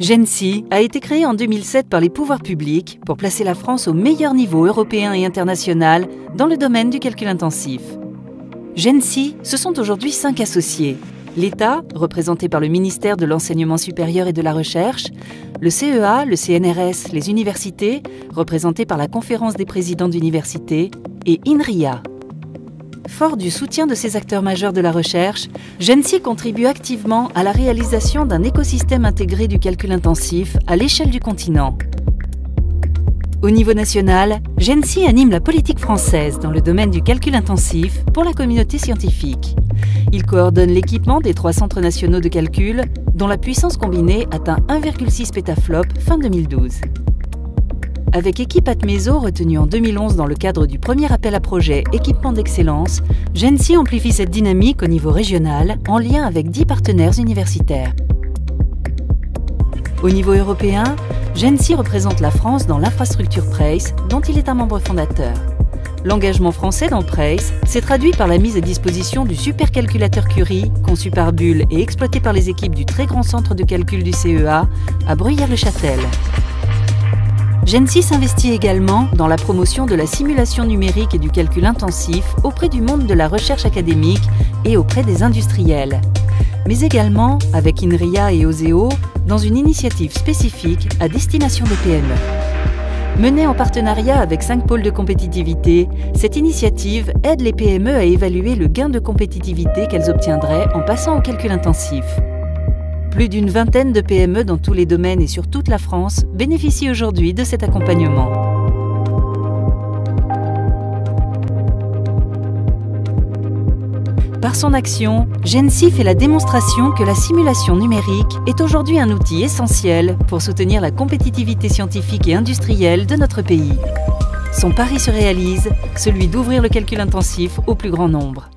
GENSI a été créé en 2007 par les pouvoirs publics pour placer la France au meilleur niveau européen et international dans le domaine du calcul intensif. GENSI, ce sont aujourd'hui 5 associés. L'État, représenté par le ministère de l'Enseignement supérieur et de la Recherche, le CEA, le CNRS, les universités, représentés par la Conférence des présidents d'universités, et INRIA. Fort du soutien de ces acteurs majeurs de la recherche, GENSI contribue activement à la réalisation d'un écosystème intégré du calcul intensif à l'échelle du continent. Au niveau national, GENSI anime la politique française dans le domaine du calcul intensif pour la communauté scientifique. Il coordonne l'équipement des 3 centres nationaux de calcul, dont la puissance combinée atteint 1,6 pétaflop fin 2012. Avec Équipe Atmeso, retenue en 2011 dans le cadre du premier appel à projet Équipement d'excellence, GENSI amplifie cette dynamique au niveau régional en lien avec 10 partenaires universitaires. Au niveau européen, GENSI représente la France dans l'infrastructure PRACE, dont il est un membre fondateur. L'engagement français dans PRACE s'est traduit par la mise à disposition du supercalculateur Curie, conçu par Bull et exploité par les équipes du très grand centre de calcul du CEA à Bruyères-le-Châtel. GENSI s'investit également dans la promotion de la simulation numérique et du calcul intensif auprès du monde de la recherche académique et auprès des industriels, mais également avec INRIA et OSEO dans une initiative spécifique à destination des PME. Menée en partenariat avec 5 pôles de compétitivité, cette initiative aide les PME à évaluer le gain de compétitivité qu'elles obtiendraient en passant au calcul intensif. Plus d'une vingtaine de PME dans tous les domaines et sur toute la France bénéficient aujourd'hui de cet accompagnement. Par son action, GENSI fait la démonstration que la simulation numérique est aujourd'hui un outil essentiel pour soutenir la compétitivité scientifique et industrielle de notre pays. Son pari se réalise, celui d'ouvrir le calcul intensif au plus grand nombre.